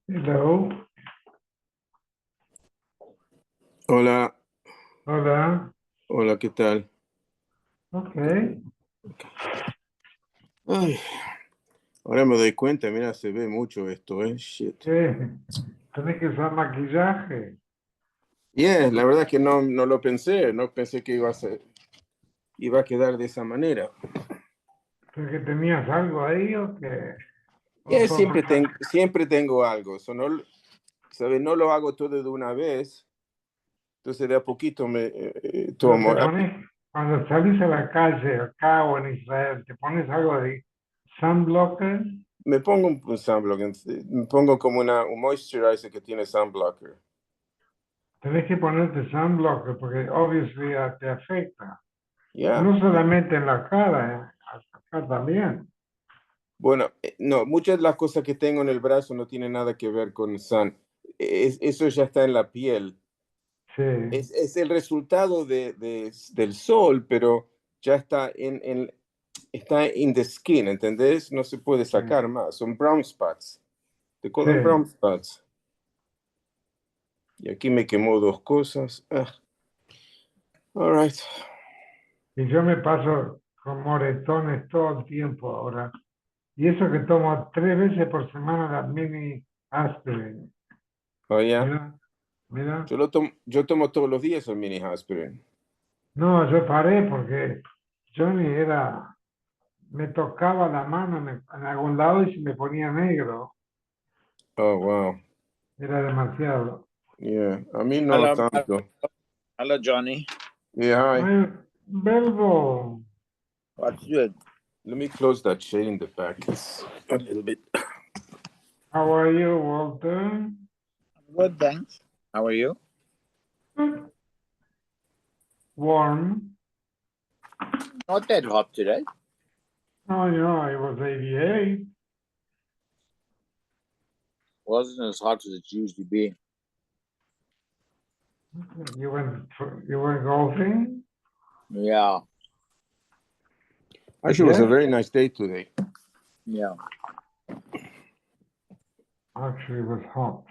Hello. Hola, Hola. hola, ¿qué tal? Okay. Ay, ahora me doy cuenta, mira, se ve mucho esto, shit. Tenés que usar maquillaje. Yeah, la verdad que no lo pensé, no pensé que iba a quedar de esa manera. ¿Crees que tenías algo ahí o qué? ¿O Yeah, solo siempre tengo algo, no, ¿sabes? No lo hago todo de una vez, entonces de a poquito me pero te tomo. pones, cuando salís a la calle acá o en Israel, te pones algo de sunblocker? Me pongo un sunblock, me pongo como un moisturizer que tiene sunblocker. Tenés que ponerte sunblocker porque obviously te afecta. Yeah. No solamente en la cara, acá también. Bueno, no, muchas de las cosas que tengo en el brazo no tienen nada que ver con sun. Eso ya está en la piel. Sí, Es el resultado del sol, pero ya está está in the skin, ¿entendés? No se puede sí, sacar más. Son brown spots. Te sí. call brown spots. Y aquí me quemó dos cosas. All right. Y yo me paso con moretones todo el tiempo ahora. Y eso que tomo 3 veces por semana la mini aspirin. Oh, yeah. Mira, mira. Yo tomo todos los días el mini aspirin. No, yo paré porque Johnny me tocaba la mano en algún lado y se me ponía negro. Oh, wow. Era demasiado. Yeah. A mí no Hello, tanto. hello, Johnny. Yeah, hi. Ay, Belbo, What's good? Let me close that shade in the back. It's a little bit. how are you, Walter? Good, thanks. How are you? Good. Warm. Not that hot today. Oh, it was 88. Wasn't as hot as it usually be. You went golfing? Yeah, Actually, it was a Yes. very nice day today. yeah. Actually, it was hot.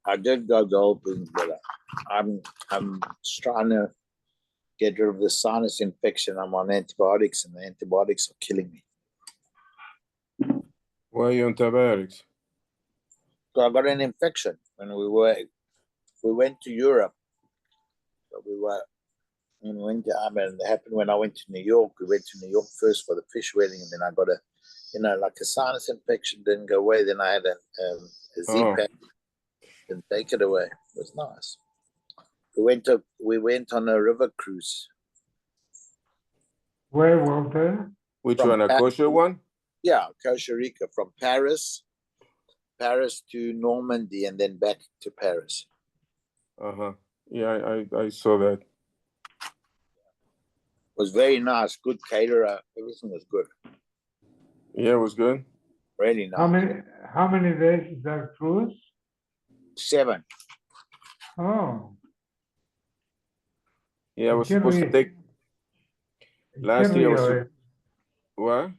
I did go golfing, but I'm trying to get rid of the sinus infection. I'm on antibiotics, and the antibiotics are killing me. Why are you on antibiotics? So I got an infection when we went to Europe. So it happened when I went to New York. We went to New York first for the fish wedding, and then I got like a sinus infection. Didn't go away. Then I had a Z-Pack. And take it away. It was nice. We went on a river cruise. Where, Walter? Which one? A kosher one? Yeah, Costa Rica, from Paris to Normandy, and then back to Paris. Uh-huh. Yeah, I saw that. It was very nice. Good caterer. Everything was good. Yeah, it was good. Really nice. How many days is that cruise? 7. Oh. Yeah, I was supposed to take last year. What?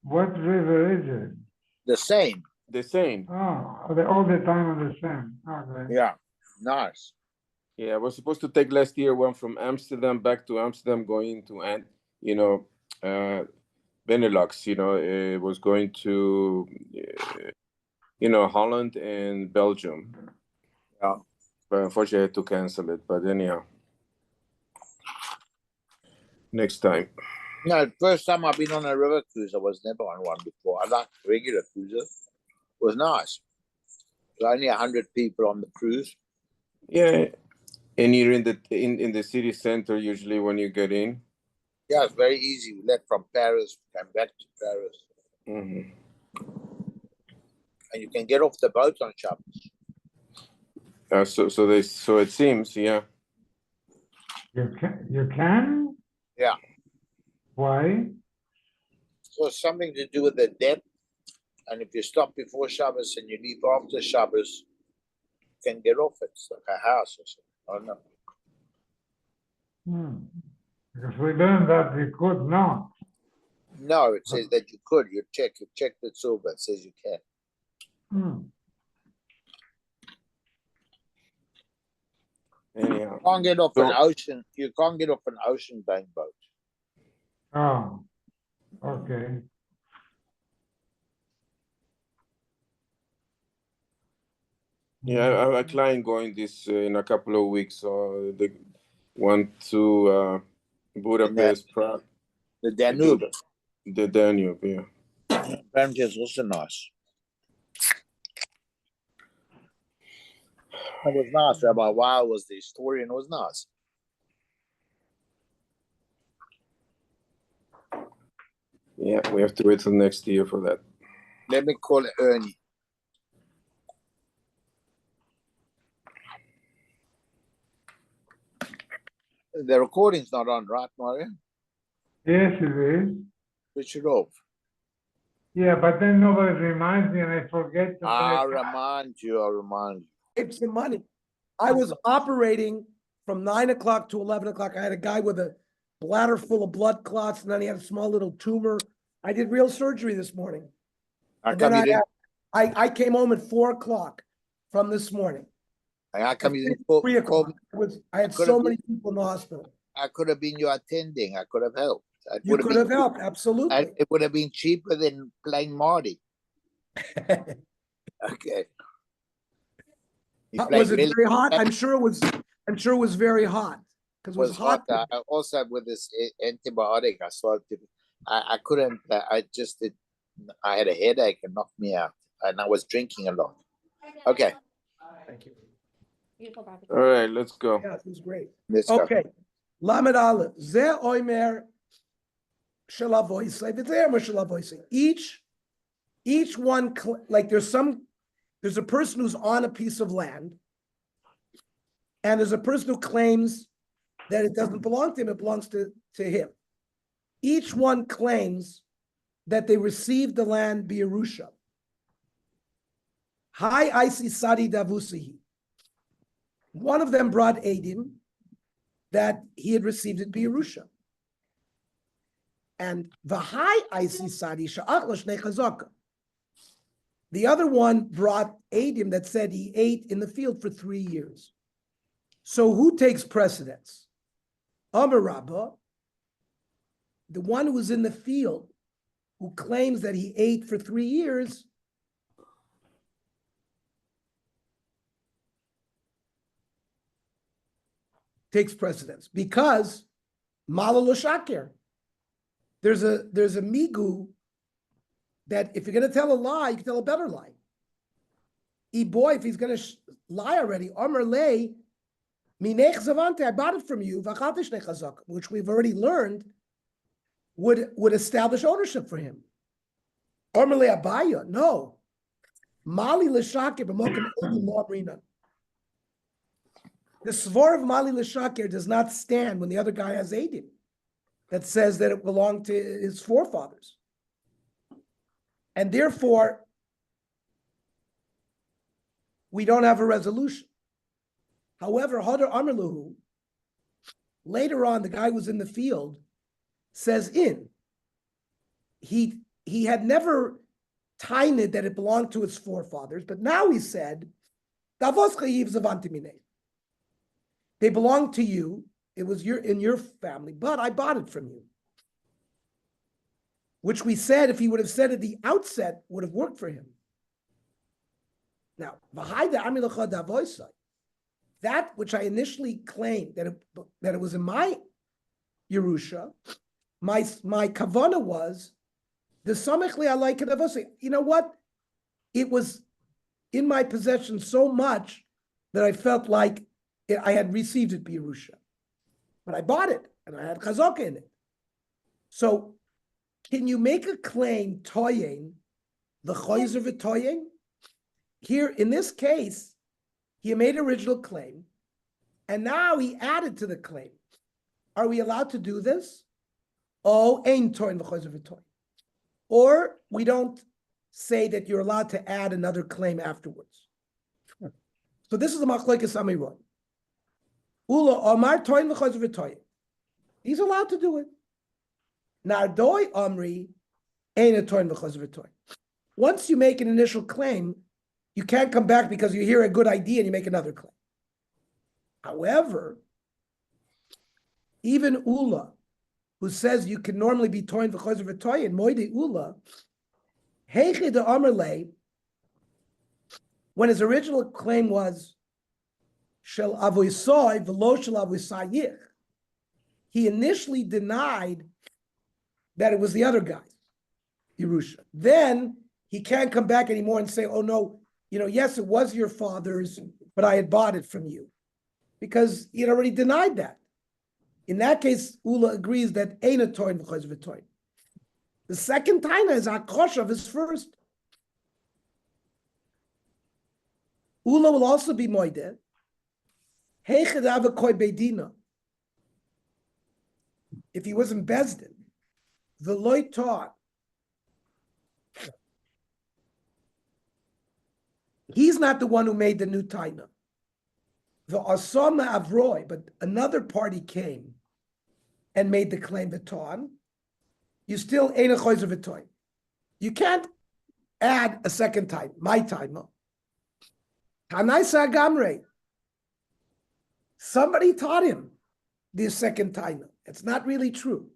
What river is it? The same. The same. Oh, all the time on the same. Okay. Yeah, nice. Yeah, I was supposed to take last year one from Amsterdam back to Amsterdam, going to Benelux. It was going to Holland and Belgium. Yeah. But unfortunately, I had to cancel it. But anyhow, next time. No, first time I've been on a river cruise. I was never on one before. I like regular cruises. It was nice. There's only 100 people on the cruise. Yeah, and you're in the city center usually when you get in. Yeah, it's very easy. We left from Paris, came back to Paris. Mm-hmm. And you can get off the boat on Shabbos. So it seems, yeah. You can? Yeah. Why? was something to do with the debt. And if you stop before Shabbos and you leave after Shabbos, you can get off it. It's like a house or something. I don't know. Because we learned that we could not. No, it says that you could. You check the Tzuba. It says you can. Anyhow, You can't get off an ocean. You can't get off an ocean-going boat. Oh, okay. Yeah, I have a client going this in a couple of weeks. So they want to Budapest, Prague. The Danube. The Danube, yeah. Apparently, it's also nice. It was nice. Rabbi Weil was the historian. It was nice. Yeah, we have to wait till next year for that. Let me call it Ernie. The recording's not on, right, Mario? Yes, it is. Switch it off. Yeah, but then nobody reminds me and I forget. I'll remind you. It's the money. I was operating from 9 o'clock to 11 o'clock. I had a guy with a bladder full of blood clots, and then he had a small little tumor. I did real surgery this morning. How And come then you didn't? I came home at 4 o'clock from this morning. How come you didn't 3 o'clock. I had so many people in the hospital. I could have been your attending. I could have helped. You could have helped, absolutely. It would have been cheaper than playing Marty. Okay. Was it very hot? I'm sure it was very hot because it was hot. Also with this antibiotic, I couldn't. I just did. I had a headache and knocked me out, and I was drinking a lot. Okay. Thank you. All right, let's go. Yeah, it was great. Let's Okay. Lamed Aleph. Ze oimer shalavoisei v'ze'omer shalavoisei. Each one, like there's a person who's on a piece of land, and there's a person who claims that it doesn't belong to him, it belongs to him. Each one claims that they received the land B'Yerusha. Hi Isi Sadi Davusihi. One of them brought Adim that he had received it B'Yerusha. And V'hai Isi Sadi Sha'ach L'shnei Chazaka. The other one brought Adim that said he ate in the field for 3 years. So who takes precedence? Amar Rabbah, the one who was in the field, who claims that he ate for 3 years, takes precedence because Malal Shakir. There's a migu that if you're going to tell a lie, you can tell a better lie. Boy, if he's going to lie already, Amar Lei, Minech Zavante, I bought it from you, which we've already learned would establish ownership for him. Amar Lei Abaya, no. Mali L'Shakir b'mokim edim lo amrinan. The svar of Mali L'Shakir does not stand when the other guy has Adim that says that it belonged to his forefathers. And therefore, we don't have a resolution. However, Hadar Amarluhu, later on, the guy who was in the field says he had never tainted that it belonged to his forefathers, but now he said, they belong to you. It was in your family, but I bought it from you. Which we said, if he would have said at the outset, would have worked for him. Now, that which I initially claimed that it was in my Yerusha, my kavana was the samechli alay kedavosei. You know what? It was in my possession so much that I felt like I had received it Yerusha, but I bought it and I had chazaka in it. So, can you make a claim toying the choizer v'toying? Here, in this case, he made an original claim, and now he added to the claim. Are we allowed to do this? Oh, ein toyin v'choizer v'toyin. or we don't say that you're allowed to add another claim afterwards. So this is the machlokes Amirot. Ula Omar Toin v'chos v'toyin. He's allowed to do it. Nardoi Omri ain't a Toin v'chos v'toyin. Once you make an initial claim, you can't come back because you hear a good idea and you make another claim. However, even Ula, who says you can normally be Toin v'chos v'toyin, Moide Ula, Heiche de Amerle, when his original claim was Shel Avoisoi v'lo Shel Avoisayich, he initially denied that it was the other guy, Yerusha. Then he can't come back anymore and say, oh no, yes, it was your father's, but I had bought it from you. Because he had already denied that. In that case, Ula agrees that ain't a toin v'chos v'toin. The second taina is Akosh of his first. Ula will also be moideh. Heichad avakoi beidina. If he wasn't bezdin, the loy taught. He's not the one who made the new taina. The asama avroi, but another party came and made the claim v'ton. You still ain't a choiz of v'toin. You can't add a second time, my taima. Tanai sagamre. Somebody taught him the second taina. It's not really true.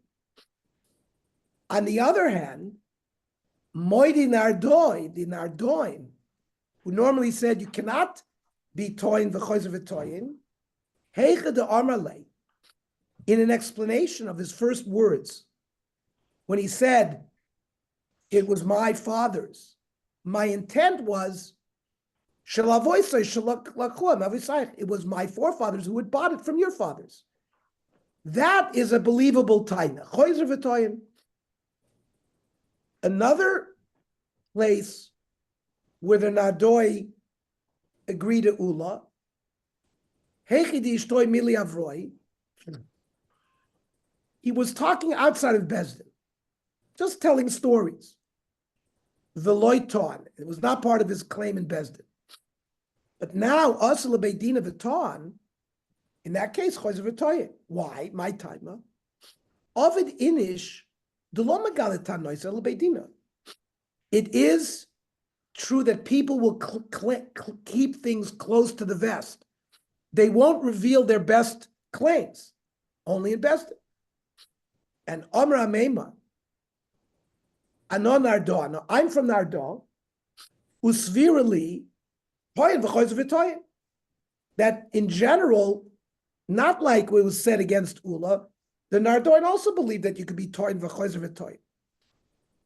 On the other hand, moidi nardoi, the nardoin, who normally said you cannot be toin v'choiz v'toyin, heicha de amarle, in an explanation of his first words, when he said, it was my father's, my intent was, it was my forefathers who had bought it from your fathers. That is a believable taina. Choiz v'toyin. Another place where the Nadoi agreed to Ula, he was talking outside of Bezdin, just telling stories. The loiton, it was not part of his claim in Bezdin. But now, Asala Beidina V'ton, in that case, Choiz V'toyin. Why? My timer. Ovid Inish, it is true that people will keep things close to the vest. They won't reveal their best claims, only in best. And Amra Meima, Anon Nardo, now I'm from Nardo, Usvirali, that in general, not like what was said against Ula, the Nardoin also believed that you could be toin v'choiz v'toin.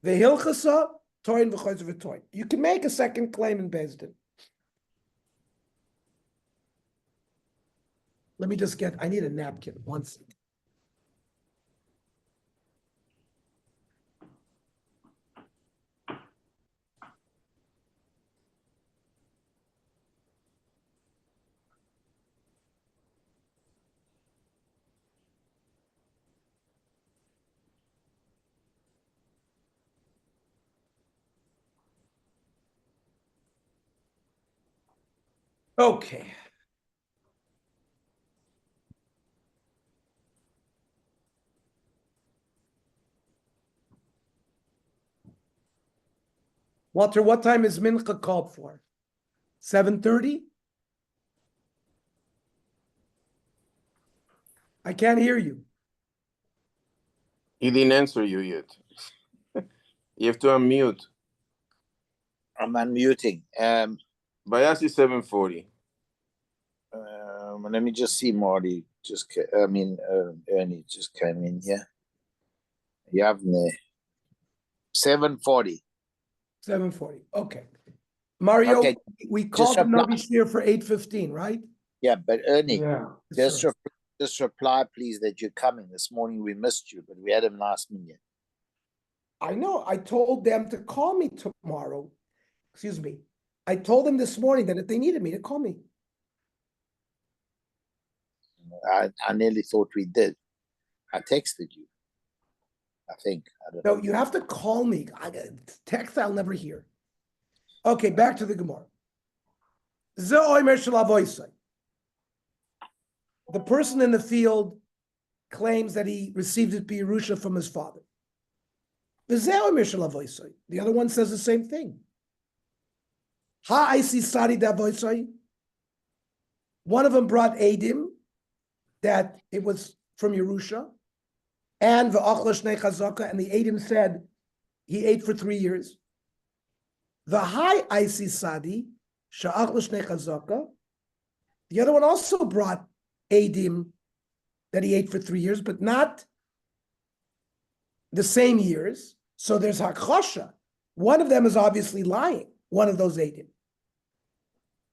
The Hilchasa, toin v'choiz v'toin. You can make a second claim in Bezdin. Let me just I need a napkin. One second. Okay. Walter, what time is Mincha called for? 7:30? I can't hear you. He didn't answer you yet. You have to unmute. I'm unmuting. Bayasi 7:40. Let me just see Marty. Ernie just came in here. Yavne. 7:40. 7:40. Okay. Mario, Okay. we called the Novi Shir for 8:15, right? Yeah, but Ernie, Yes, just reply, please, that you're coming. This morning we missed you, but we had him last minute. I know. I told them to call me tomorrow. Excuse me. I told them this morning that if they needed me, to call me. I nearly thought we did. I texted you. I think. I don't No, know. you have to call me. Text I'll never hear. Okay, back to the Gemara. The person in the field claims that he received it Yerusha from his father. The other one says the same thing. One of them brought Adim, that it was from Yerusha, and the Adim said he ate for 3 years. The high Isi Sadi, the other one also brought Adim that he ate for 3 years, but not the same years. So there's Hakosha. One of them is obviously lying, one of those Adim.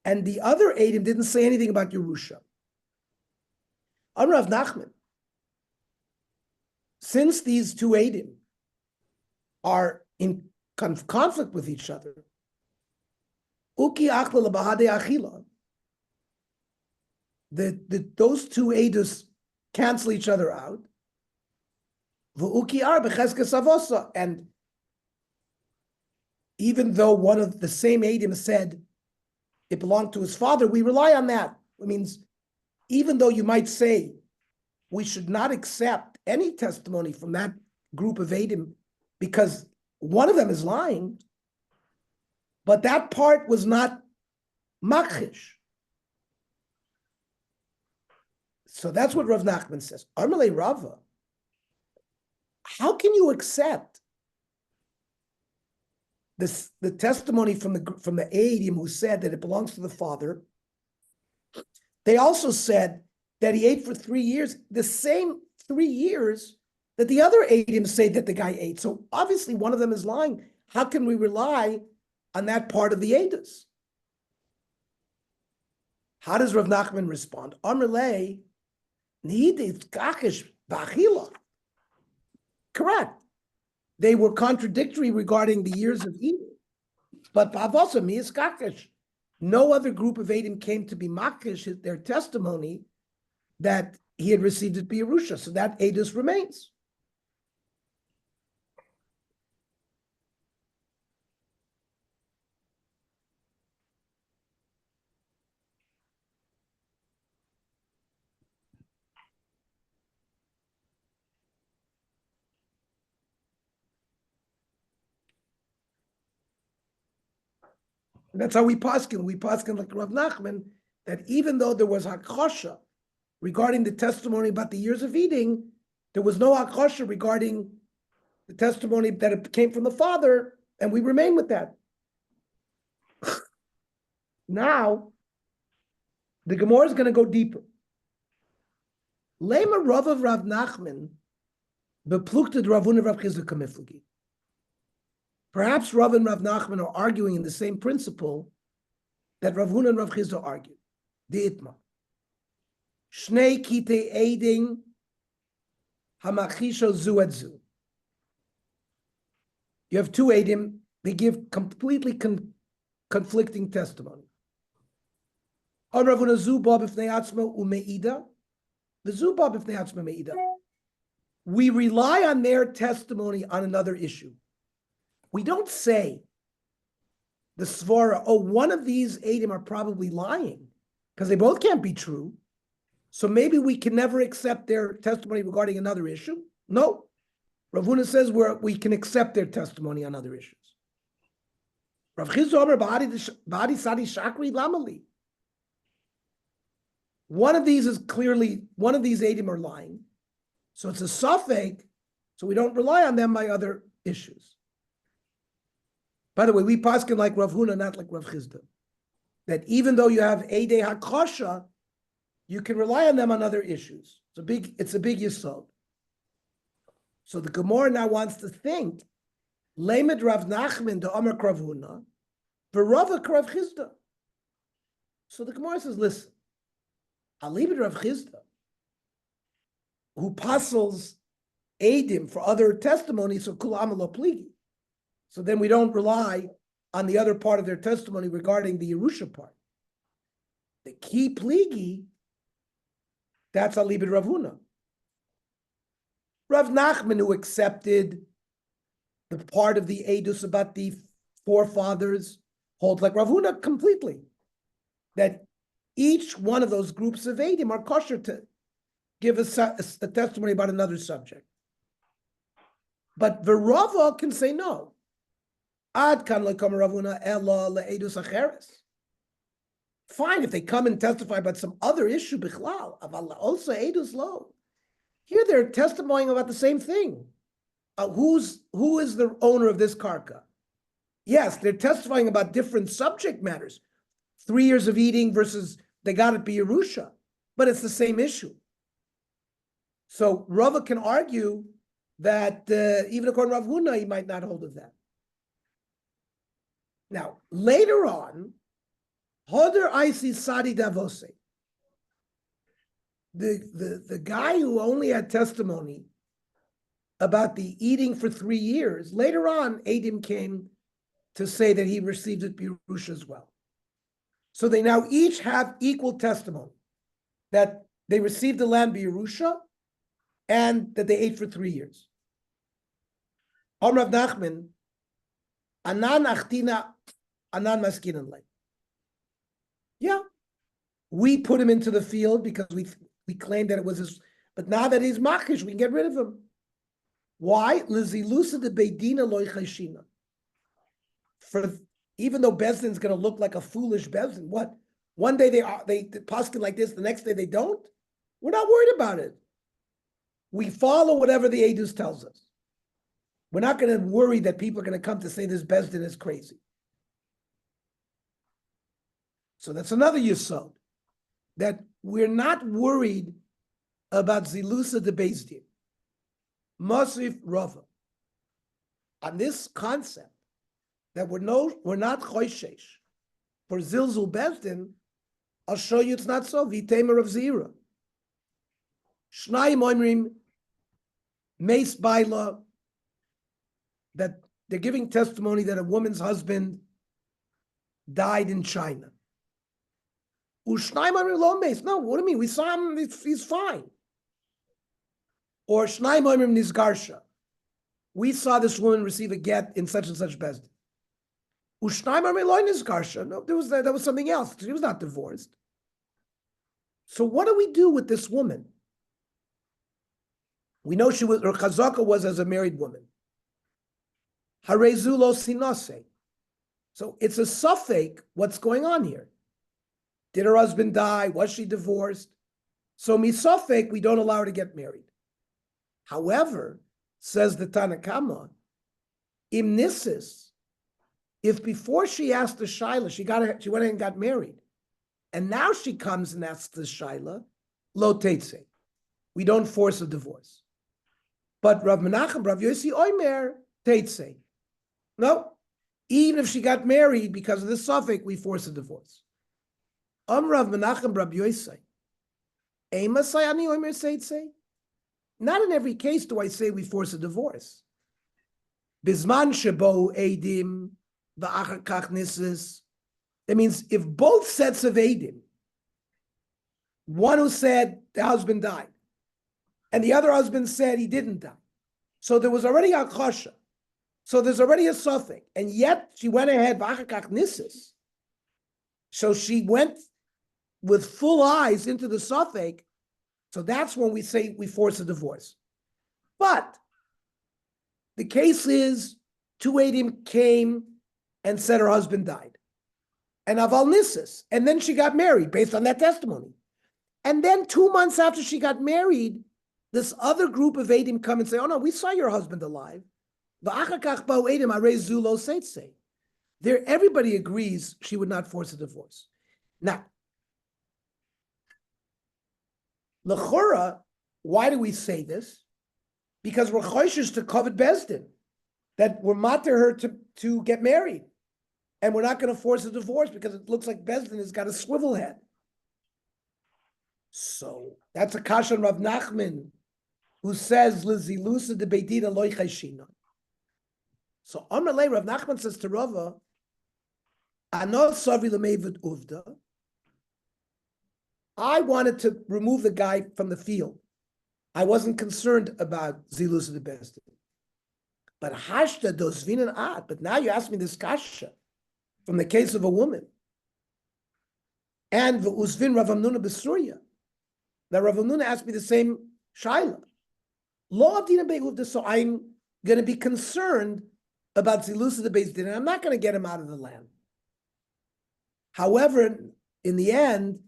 And the other Adim didn't say anything about Yerusha. Rav Nachman, since these two Adim are in conflict with each other, Uki achla lebahade achila, those two Adus cancel each other out. V'uki ar b'cheskes avosa, and even though one of the same Adim said it belonged to his father, we rely on that. It means even though you might say we should not accept any testimony from that group of Adim because one of them is lying, but that part was not makhish. So that's what Rav Nachman says. Armalei Rava, how can you accept this, the testimony from the Adim who said that it belongs to the father? They also said that he ate for 3 years, the same 3 years that the other Adim say that the guy ate. So obviously one of them is lying. How can we rely on that part of the Adus? How does Rav Nachman respond? Amarle, correct. They were contradictory regarding the years of eating. But Bavosami is kakish. No other group of Adim came to be makish their testimony that he had received it Yerusha. So that Adus remains. That's how we paskin. We paskin like Rav Nachman, that even though there was hakosha regarding the testimony about the years of eating, there was no hakosha regarding the testimony that it came from the father, and we remain with that. Now, the Gemara is going to go deeper. Lema Rav of Rav Nachman beplukted Ravun of Rav Chizda kamiflagi. Perhaps Rav and Rav Nachman are arguing in the same principle that Rav Huna and Rav Chizda argued. The Itma. Shnei kite eiding hamachisho zu et zu. You have two Eidim, they give completely conflicting testimony. On Rav Huna zu ba b'fnei atzma u'me'ida. The zu ba b'fnei atzma me'ida. We rely on their testimony on another issue. We don't say the svara, oh, one of these Eidim are probably lying, because they both can't be true. So maybe we can never accept their testimony regarding another issue. No. Rav Huna says we can accept their testimony on other issues. Rav Chizda Omer Ba'adi Sadi Shakri Lamali. One of these is clearly, one of these Eidim are lying. So it's a suffix, so we don't rely on them by other issues. By the way, we paskin like Rav Huna, not like Rav Chizda. That even though you have Eidei HaKosha, you can rely on them on other issues. It's a big yesod. So the Gemara now wants to think, Lemed Rav Nachman to Amar Rav Huna, V'Rava Rav Chizda. So the Gemara says, listen, Alibid Rav Chizda, who pasels Eidim for other testimonies, so Kulam lo pligi. So then we don't rely on the other part of their testimony regarding the Yerusha part. The key pligi, that's Alibid Rav Huna. Rav Nachman, who accepted the part of the Eidus about the forefathers, holds like Rav Huna completely, that each one of those groups of Eidim are kosher to give a testimony about another subject. But the Rava can say no. Ad kan lekam Rav Huna ella le'edus acheres. Fine, if they come and testify about some other issue, bichlal, aval also edus lo. Here they're testifying about the same thing. Who is the owner of this karka? Yes, they're testifying about different subject matters. 3 years of eating versus they got it be Yerusha, but it's the same issue. So Rava can argue that even according to Rav Huna, he might not hold of that. Now, later on, Hoder Aisi Sadi Davose, the guy who only had testimony about the eating for 3 years, later on, Adim came to say that he received it Yerusha as well. So they now each have equal testimony that they received the land Yerusha and that they ate for 3 years. Rav Nachman, Anan Achtina, Anan Maskinan Lay. Yeah, we put him into the field because we claimed that it was his, but now that he's makish, we can get rid of him. Why? Lizilusa de Beidina loy chayshina. For even though Bezdin's going to look like a foolish Bezdin, what? One day they poskin like this, the next day they don't. We're not worried about it. We follow whatever the Edus tells us. We're not going to worry that people are going to come to say this Bezdin is crazy. So that's another yesod, that we're not worried about Zilusa de Bezdin. Masif Rava. On this concept that we're not choishesh for Zilzul Bezdin, I'll show you it's not so. V'temer of Zira. Shnayim Oimrim Meis Baila, that they're giving testimony that a woman's husband died in China. Ushnayim Oimrim Lo Meis. No, what do you mean? We saw him, he's fine. Or Shnayim Oimrim Nizgarsha. We saw this woman receive a get in such and such Bezdin. Ushnayim Oimrim Lo Nizgarsha. No, that was something else. She was not divorced. So what do we do with this woman? We know her chazaka was as a married woman. Harezulo sinase. So it's a suffix, what's going on here? Did her husband die? Was she divorced? So misafek, we don't allow her to get married. However, says the Tanakama, imnisis, if before she asked the shaila, she went ahead and got married, and now she comes and asks the shaila, lo teitze. We don't force a divorce. But Rav Menachem, Rav Yossi Oimer, teitze. No, even if she got married because of the suffix, we force a divorce. Rav Menachem, Rav Yossi, Emasayani Oimer teitze. Not in every case do I say we force a divorce. Bisman shebo edim va'achar kach nisis. That means if both sets of edim, one who said the husband died, and the other husband said he didn't die, so there was already a chasha, so there's already a suffix, and yet she went ahead va'achar kach nisis. So she went with full eyes into the suffix. So that's when we say we force a divorce. But the case is, two Edim came and said her husband died. And aval nisis, and then she got married based on that testimony. And then 2 months after she got married, this other group of Edim come and say, oh no, we saw your husband alive. There, everybody agrees she would not force a divorce. Now, L'chora, why do we say this? Because we're choishes to covet Bezdin, that we're mater her to get married. And we're not going to force a divorce because it looks like Bezdin has got a swivel head. So that's a kasha on Rav Nachman, who says, L'zilusa de beidina loy chayshina. So Amalei, Rav Nachman says to Rava, Anot savi l'meivad uvda. I wanted to remove the guy from the field. I wasn't concerned about Zilus of the best. But Hashta dos vinen ad. But now you ask me this kasha from the case of a woman. And the Usvin Rav Amnuna Besurya. Now Rav Amnuna asked me the same shaila. Law of Dina Be'uvda, so I'm going to be concerned about Zilus of the Beis Din, and I'm not going to get him out of the land. However, in the end,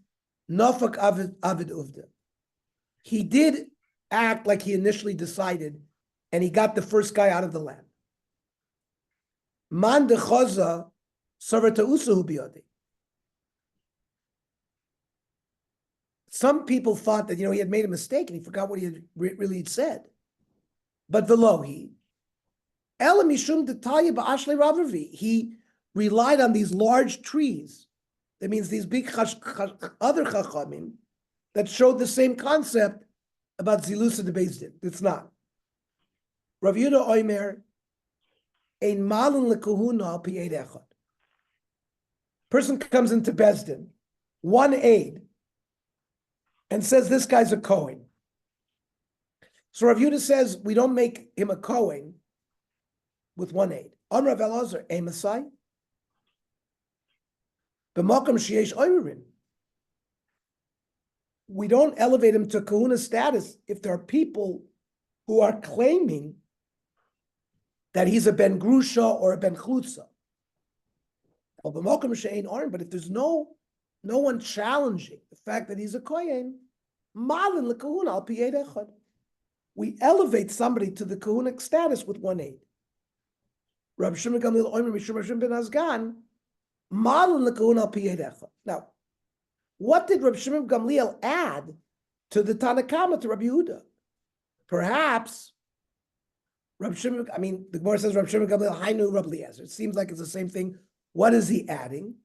Nafak Avid Uvda. He did act like he initially decided, and he got the first guy out of the land. Man de Choza Sarata Usahu Biyadi. Some people thought that, he had made a mistake and he forgot what he had really said. But Velohi, Elamishum Detaya Ba'ashle Ravavi, he relied on these large trees. That means these big other chachamim that showed the same concept about Zilus and the Beis Din. It's not. Rav Yehuda Oimer, ein malin lekahuna al pi eid echad. Person comes into Beis Din, one aid, and says this guy's a Kohen. So Rav Yehuda says we don't make him a Kohen with one aid. On Rav Elazar, a Messiah. B'makam sheyesh oyrin. We don't elevate him to kahuna status if there are people who are claiming that he's a ben grusha or a ben chutza. But if there's no one challenging the fact that he's a kohen, malin lekahuna al pi eid echad. We elevate somebody to the kahunic status with one aid. Rabbi Shimon Gamliel Omer Mishum Rabbi Shimon ben Azgan, malin lekahuna al pi eid echad. Now, what did Rabbi Shimon Gamliel add to the Tanakama to Rabbi Yehuda? Perhaps Rabbi Shimon, the Gemara says Rabbi Shimon Gamliel Hainu Rabbi Eliezer. It seems like it's the same thing. What is he adding?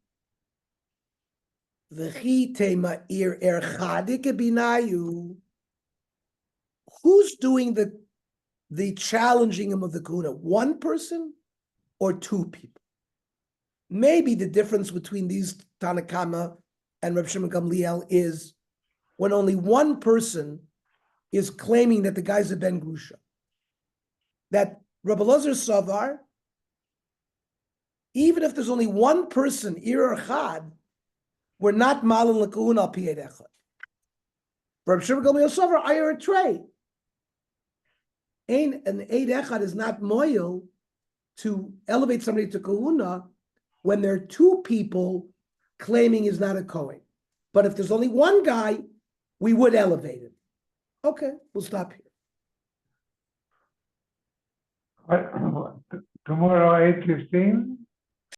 Who's doing the challenging him of the kahuna? One person or two people? Maybe the difference between these Tanakama and Reb Shimon Gamliel is when only one person is claiming that the guy's a ben grusha. That Rabbi Elazar Savar, even if there's only one person, Ir Chad, we're not malin lekahuna al pi eid echad. Rabbi Shimon Gamliel Savar, Ayar Trey. An eid echad is not moyel to elevate somebody to kahuna when there are two people claiming he's not a Kohen. But if there's only one guy, we would elevate him. Okay, we'll stop here. Tomorrow, 8:15.